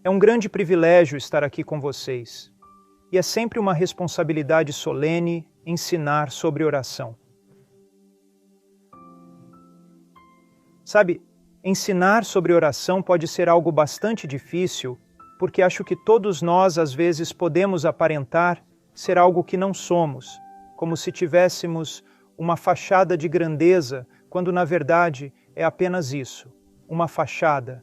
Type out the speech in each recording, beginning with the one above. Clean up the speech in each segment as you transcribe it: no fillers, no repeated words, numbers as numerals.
É um grande privilégio estar aqui com vocês. E é sempre uma responsabilidade solene ensinar sobre oração. Sabe, ensinar sobre oração pode ser algo bastante difícil, porque acho que todos nós às vezes podemos aparentar ser algo que não somos, como se tivéssemos uma fachada de grandeza, quando na verdade é apenas isso, uma fachada.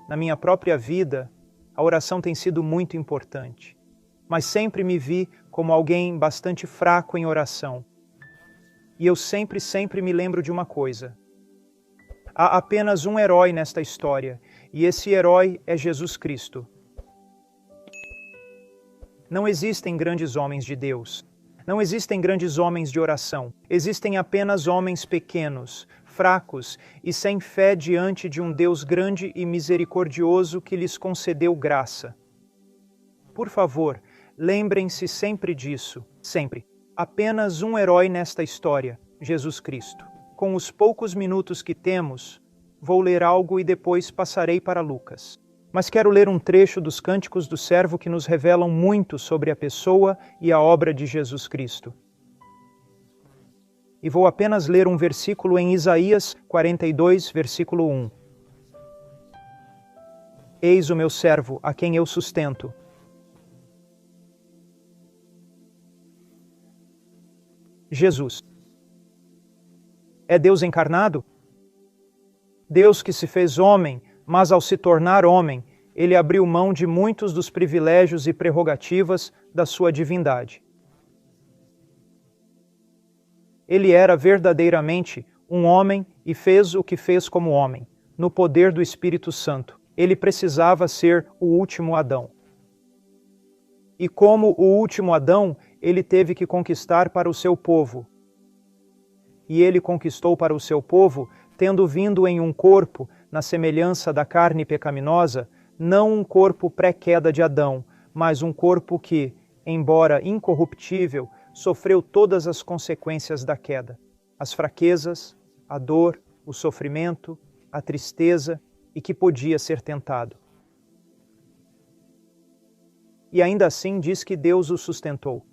Na minha própria vida, a oração tem sido muito importante, mas sempre me vi como alguém bastante fraco em oração. E eu sempre me lembro de uma coisa. Há apenas um herói nesta história, e esse herói é Jesus Cristo. Não existem grandes homens de Deus. Não existem grandes homens de oração. Existem apenas homens pequenos, fracos e sem fé diante de um Deus grande e misericordioso que lhes concedeu graça. Por favor, lembrem-se sempre disso, sempre. Apenas um herói nesta história, Jesus Cristo. Com os poucos minutos que temos, vou ler algo e depois passarei para Lucas. Mas quero ler um trecho dos Cânticos do Servo que nos revelam muito sobre a pessoa e a obra de Jesus Cristo. E vou apenas ler um versículo em Isaías 42, versículo 1. Eis o meu servo, a quem eu sustento. Jesus. É Deus encarnado? Deus que se fez homem, mas ao se tornar homem, ele abriu mão de muitos dos privilégios e prerrogativas da sua divindade. Ele era verdadeiramente um homem e fez o que fez como homem, no poder do Espírito Santo. Ele precisava ser o último Adão. E como o último Adão, ele teve que conquistar para o seu povo. E ele conquistou para o seu povo, tendo vindo em um corpo, na semelhança da carne pecaminosa, não um corpo pré-queda de Adão, mas um corpo que, embora incorruptível, sofreu todas as consequências da queda, as fraquezas, a dor, o sofrimento, a tristeza e que podia ser tentado. E ainda assim diz que Deus o sustentou.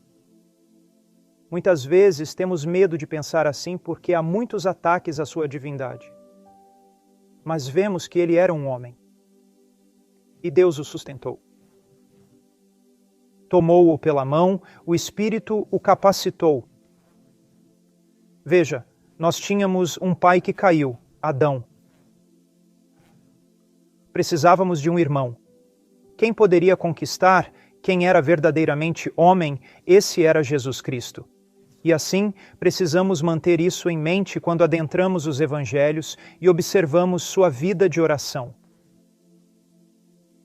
Muitas vezes temos medo de pensar assim porque há muitos ataques à sua divindade. Mas vemos que ele era um homem. E Deus o sustentou. Tomou-o pela mão, o Espírito o capacitou. Veja, nós tínhamos um pai que caiu, Adão. Precisávamos de um irmão. Quem poderia conquistar, quem era verdadeiramente homem, esse era Jesus Cristo. E assim, precisamos manter isso em mente quando adentramos os Evangelhos e observamos sua vida de oração.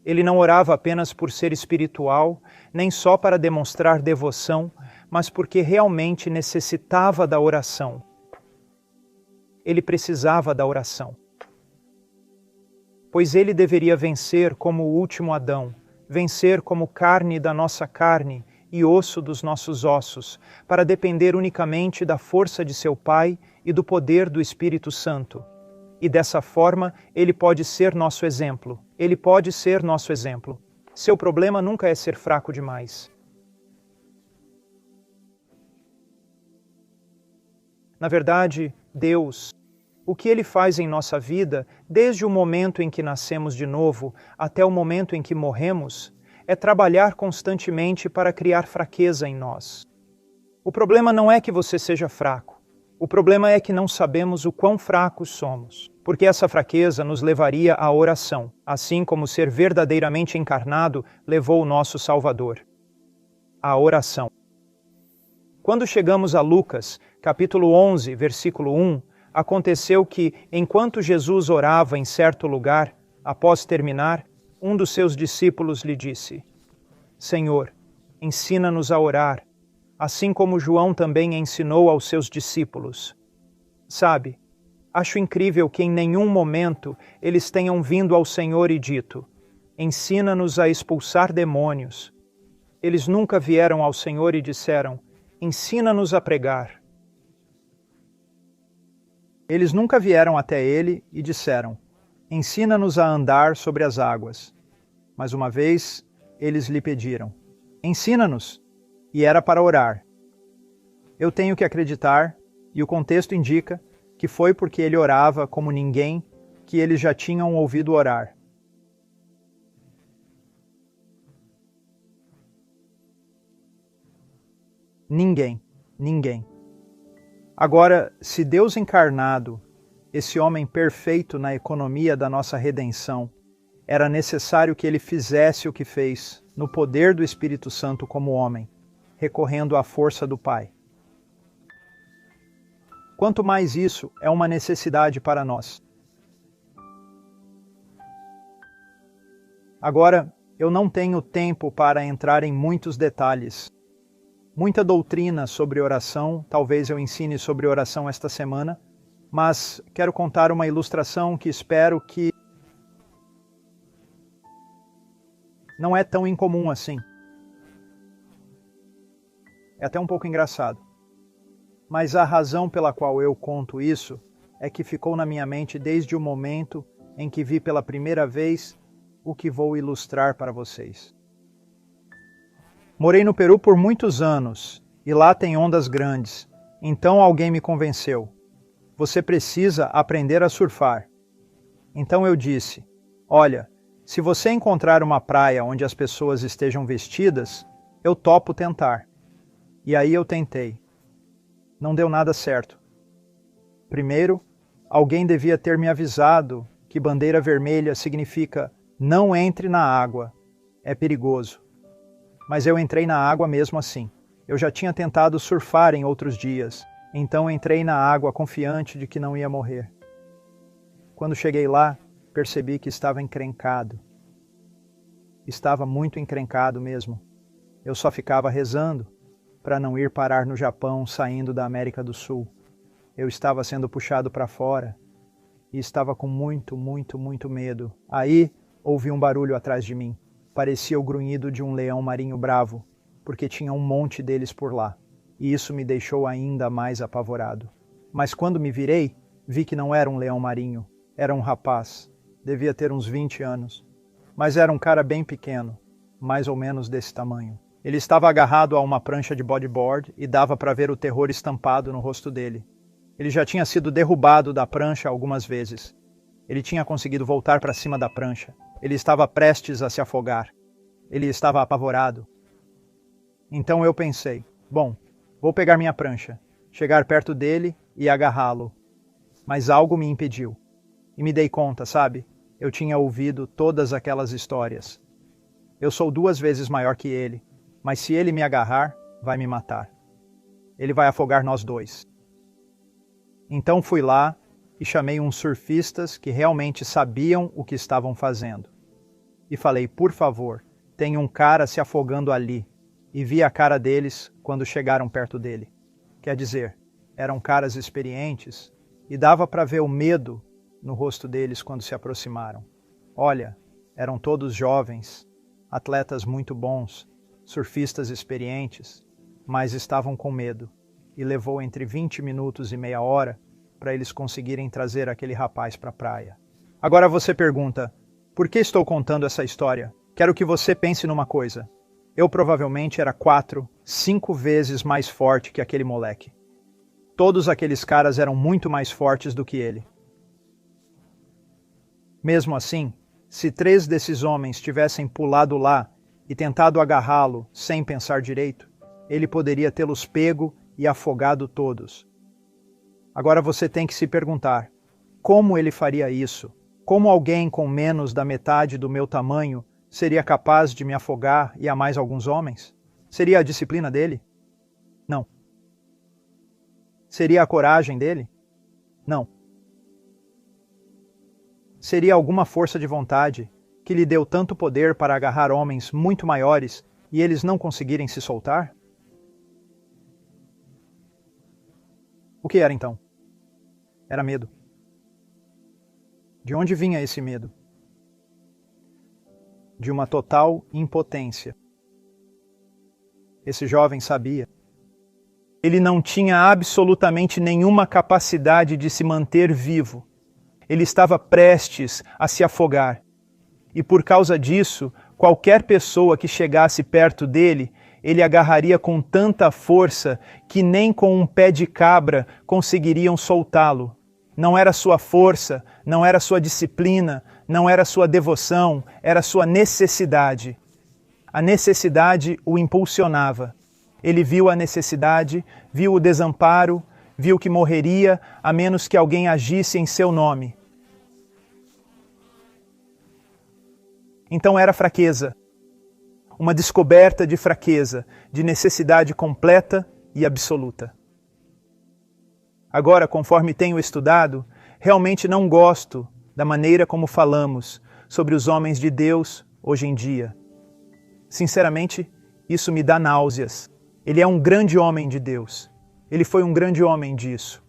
Ele não orava apenas por ser espiritual, nem só para demonstrar devoção, mas porque realmente necessitava da oração. Ele precisava da oração. Pois ele deveria vencer como o último Adão, vencer como carne da nossa carne e osso dos nossos ossos, para depender unicamente da força de seu Pai e do poder do Espírito Santo. E dessa forma, ele pode ser nosso exemplo. Ele pode ser nosso exemplo. Seu problema nunca é ser fraco demais. Na verdade, Deus, o que Ele faz em nossa vida, desde o momento em que nascemos de novo até o momento em que morremos, é trabalhar constantemente para criar fraqueza em nós. O problema não é que você seja fraco. O problema é que não sabemos o quão fracos somos, porque essa fraqueza nos levaria à oração, assim como ser verdadeiramente encarnado levou o nosso Salvador. A oração. Quando chegamos a Lucas, capítulo 11, versículo 1, aconteceu que, enquanto Jesus orava em certo lugar, após terminar, um dos seus discípulos lhe disse: Senhor, ensina-nos a orar, assim como João também ensinou aos seus discípulos. Sabe, acho incrível que em nenhum momento eles tenham vindo ao Senhor e dito: ensina-nos a expulsar demônios. Eles nunca vieram ao Senhor e disseram: ensina-nos a pregar. Eles nunca vieram até ele e disseram: ensina-nos a andar sobre as águas. Mais uma vez, eles lhe pediram: ensina-nos. E era para orar. Eu tenho que acreditar, e o contexto indica, que foi porque ele orava como ninguém que eles já tinham ouvido orar. Ninguém. Agora, se Deus encarnado, esse homem perfeito na economia da nossa redenção, era necessário que ele fizesse o que fez, no poder do Espírito Santo como homem, recorrendo à força do Pai. Quanto mais isso é uma necessidade para nós. Agora, eu não tenho tempo para entrar em muitos detalhes. Muita doutrina sobre oração, talvez eu ensine sobre oração esta semana, mas quero contar uma ilustração que espero que não é tão incomum assim. É até um pouco engraçado. Mas a razão pela qual eu conto isso é que ficou na minha mente desde o momento em que vi pela primeira vez o que vou ilustrar para vocês. Morei no Peru por muitos anos e lá tem ondas grandes. Então alguém me convenceu: você precisa aprender a surfar. Então eu disse: olha, se você encontrar uma praia onde as pessoas estejam vestidas, eu topo tentar. E aí eu tentei. Não deu nada certo. Primeiro, alguém devia ter me avisado que bandeira vermelha significa não entre na água, é perigoso. Mas eu entrei na água mesmo assim. Eu já tinha tentado surfar em outros dias, então entrei na água confiante de que não ia morrer. Quando cheguei lá, percebi que estava encrencado. Estava muito encrencado mesmo. Eu só ficava rezando para não ir parar no Japão saindo da América do Sul. Eu estava sendo puxado para fora e estava com muito medo. Aí ouvi um barulho atrás de mim. Parecia o grunhido de um leão marinho bravo, porque tinha um monte deles por lá. E isso me deixou ainda mais apavorado. Mas quando me virei, vi que não era um leão marinho. Era um rapaz. Devia ter uns 20 anos. Mas era um cara bem pequeno, mais ou menos desse tamanho. Ele estava agarrado a uma prancha de bodyboard e dava para ver o terror estampado no rosto dele. Ele já tinha sido derrubado da prancha algumas vezes. Ele tinha conseguido voltar para cima da prancha. Ele estava prestes a se afogar. Ele estava apavorado. Então eu pensei, bom, vou pegar minha prancha, chegar perto dele e agarrá-lo. Mas algo me impediu. E me dei conta, sabe? Eu tinha ouvido todas aquelas histórias. Eu sou 2 vezes maior que ele, mas se ele me agarrar, vai me matar. Ele vai afogar nós dois. Então fui lá e chamei uns surfistas que realmente sabiam o que estavam fazendo. E falei, por favor, tem um cara se afogando ali. E vi a cara deles quando chegaram perto dele. Quer dizer, eram caras experientes e dava para ver o medo no rosto deles quando se aproximaram. Olha, eram todos jovens, atletas muito bons, surfistas experientes, mas estavam com medo. E levou entre 20 minutos e meia hora para eles conseguirem trazer aquele rapaz para a praia. Agora você pergunta, por que estou contando essa história? Quero que você pense numa coisa. Eu provavelmente era 4, 5 vezes mais forte que aquele moleque. Todos aqueles caras eram muito mais fortes do que ele. Mesmo assim, se 3 desses homens tivessem pulado lá e tentado agarrá-lo sem pensar direito, ele poderia tê-los pego e afogado todos. Agora você tem que se perguntar, como ele faria isso? Como alguém com menos da metade do meu tamanho seria capaz de me afogar e a mais alguns homens? Seria a disciplina dele? Não. Seria a coragem dele? Não. Seria alguma força de vontade que lhe deu tanto poder para agarrar homens muito maiores e eles não conseguirem se soltar? O que era então? Era medo. De onde vinha esse medo? De uma total impotência. Esse jovem sabia. Ele não tinha absolutamente nenhuma capacidade de se manter vivo. Ele estava prestes a se afogar. E por causa disso, qualquer pessoa que chegasse perto dele, ele agarraria com tanta força que nem com um pé de cabra conseguiriam soltá-lo. Não era sua força, não era sua disciplina, não era sua devoção, era sua necessidade. A necessidade o impulsionava. Ele viu a necessidade, viu o desamparo, viu que morreria a menos que alguém agisse em seu nome. Então era fraqueza. Uma descoberta de fraqueza, de necessidade completa e absoluta. Agora, conforme tenho estudado, realmente não gosto da maneira como falamos sobre os homens de Deus hoje em dia. Sinceramente, isso me dá náuseas. Ele é um grande homem de Deus. Ele foi um grande homem disso.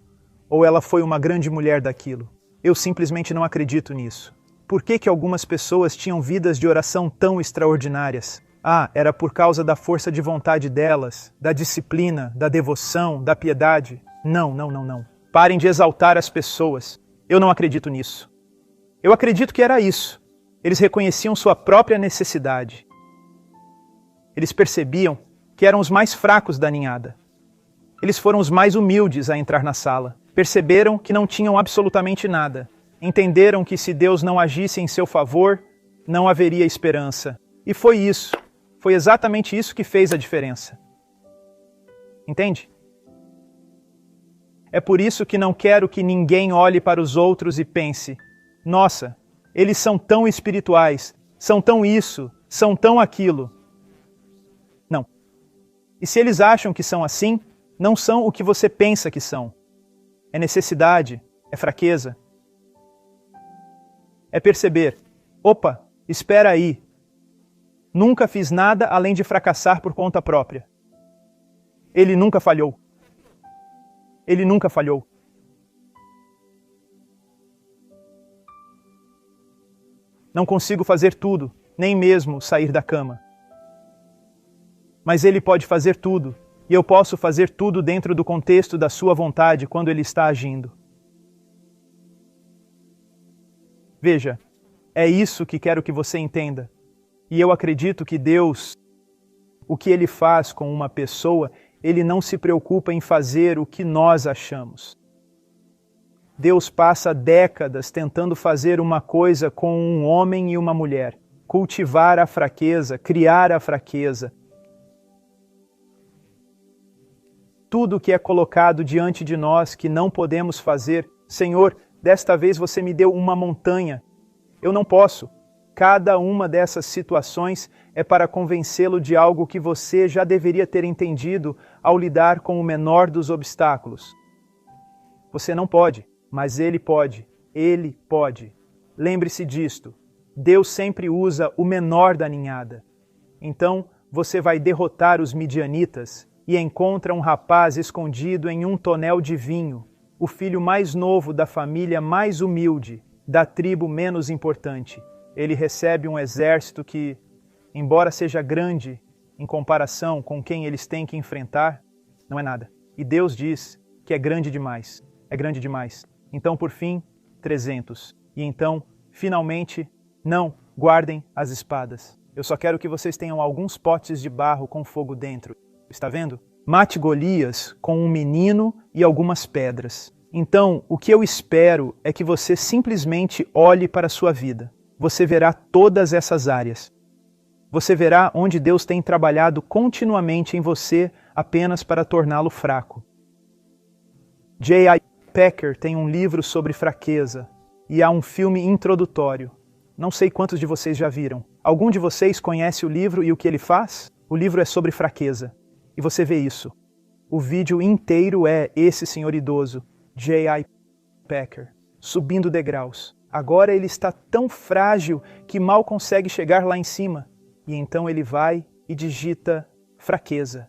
Ou ela foi uma grande mulher daquilo. Eu simplesmente não acredito nisso. Por que algumas pessoas tinham vidas de oração tão extraordinárias? Era por causa da força de vontade delas, da disciplina, da devoção, da piedade. Não. Parem de exaltar as pessoas. Eu não acredito nisso. Eu acredito que era isso. Eles reconheciam sua própria necessidade. Eles percebiam que eram os mais fracos da ninhada. Eles foram os mais humildes a entrar na sala. Perceberam que não tinham absolutamente nada. Entenderam que se Deus não agisse em seu favor, não haveria esperança. E foi isso. Foi exatamente isso que fez a diferença. Entende? É por isso que não quero que ninguém olhe para os outros e pense: nossa, eles são tão espirituais, são tão isso, são tão aquilo. Não. E se eles acham que são assim, não são o que você pensa que são. É necessidade, é fraqueza. É perceber: opa, espera aí. Nunca fiz nada além de fracassar por conta própria. Ele nunca falhou. Ele nunca falhou. Não consigo fazer tudo, nem mesmo sair da cama. Mas Ele pode fazer tudo, e eu posso fazer tudo dentro do contexto da sua vontade quando Ele está agindo. Veja, é isso que quero que você entenda. E eu acredito que Deus, o que Ele faz com uma pessoa, Ele não se preocupa em fazer o que nós achamos. Deus passa décadas tentando fazer uma coisa com um homem e uma mulher, cultivar a fraqueza, criar a fraqueza. Tudo que é colocado diante de nós que não podemos fazer, Senhor, desta vez você me deu uma montanha. Eu não posso. Cada uma dessas situações é para convencê-lo de algo que você já deveria ter entendido ao lidar com o menor dos obstáculos. Você não pode, mas Ele pode. Ele pode. Lembre-se disto. Deus sempre usa o menor da ninhada. Então, você vai derrotar os midianitas e encontra um rapaz escondido em um tonel de vinho, o filho mais novo da família mais humilde, da tribo menos importante. Ele recebe um exército que, embora seja grande em comparação com quem eles têm que enfrentar, não é nada. E Deus diz que é grande demais. É grande demais. Então, por fim, 300. E então, finalmente, não guardem as espadas. Eu só quero que vocês tenham alguns potes de barro com fogo dentro. Está vendo? Mate Golias com um menino e algumas pedras. Então, o que eu espero é que você simplesmente olhe para a sua vida. Você verá todas essas áreas. Você verá onde Deus tem trabalhado continuamente em você apenas para torná-lo fraco. J.I. Packer tem um livro sobre fraqueza e há um filme introdutório. Não sei quantos de vocês já viram. Algum de vocês conhece o livro e o que ele faz? O livro é sobre fraqueza. E você vê isso. O vídeo inteiro é esse senhor idoso, J.I. Packer, subindo degraus. Agora ele está tão frágil que mal consegue chegar lá em cima. E então ele vai e digita fraqueza.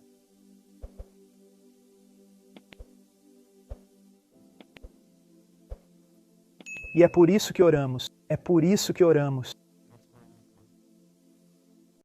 E é por isso que oramos. É por isso que oramos.